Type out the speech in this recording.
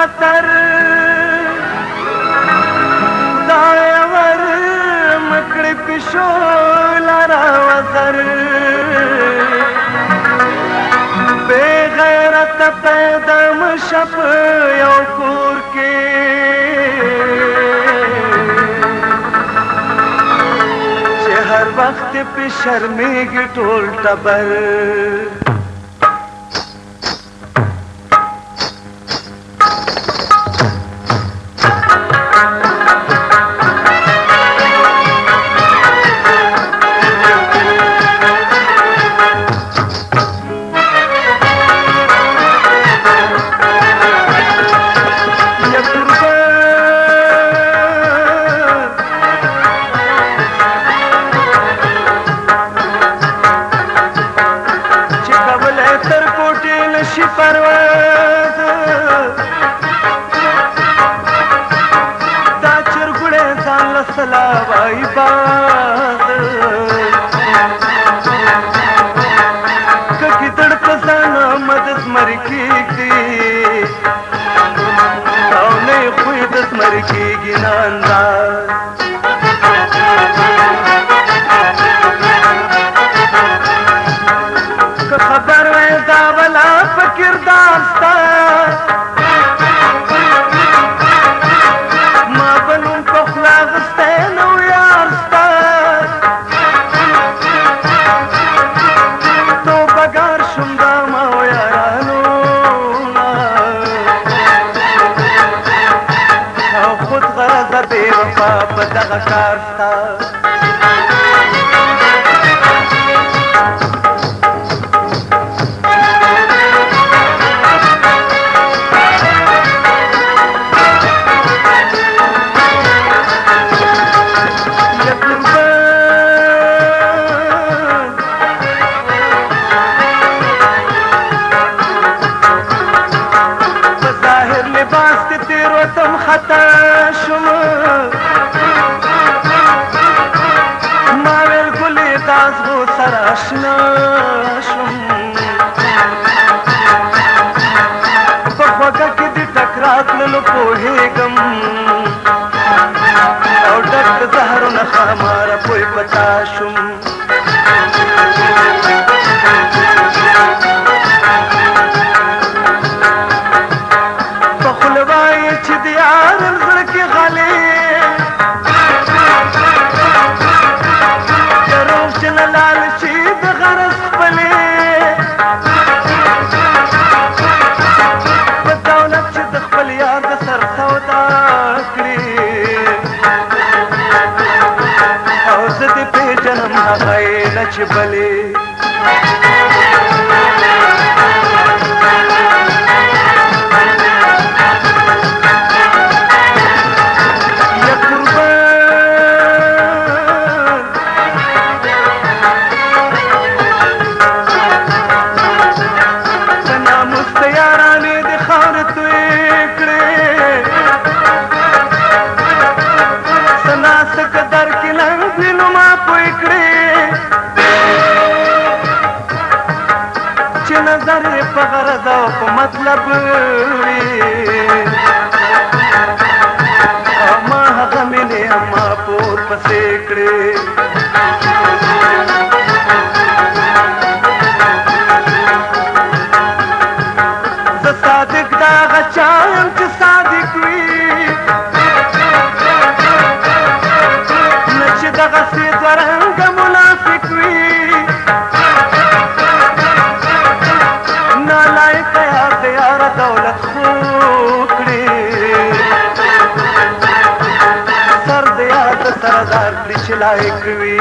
خطر خدای ور مکړې پښو لارا وزر بے غیرت پیدا مشپ یو کور کې چې هر وخت په شرمېږي ټول ټبر پرواز دا چرګړې ځان له سلاوای باز کګی دړ پسانه مدد مر کېږي او نه خو دې مر کېږي نانداز خبر وې دا ولا فکردار ستا ما بنوم په خلا غسته نو یار ستا تو بګار شوم دا ما یارانو او خود غرض بې وفا په دغه کار ستا خطا شم ما ویل ګلې تاسو سره آشنا شم په خوږه کې دې ټکرات للو پوهېږم او ډک د زهرو نه خاماره پوی پتا شم چې بلې یا قربان د ناموس د یارانې د خاورې توی کړې سنا څه قدر کې لنګ وي نو ما پوی کړې نظر په غرض او په مطلب وي ما هغه مینې ما پور پسې کړې زه صادق دا هغه چا یم چې صادق وي نه چې دغسې دوه رنګه منافق وي دولت خو کړې سر د یاد سردار کړي چې لایق وي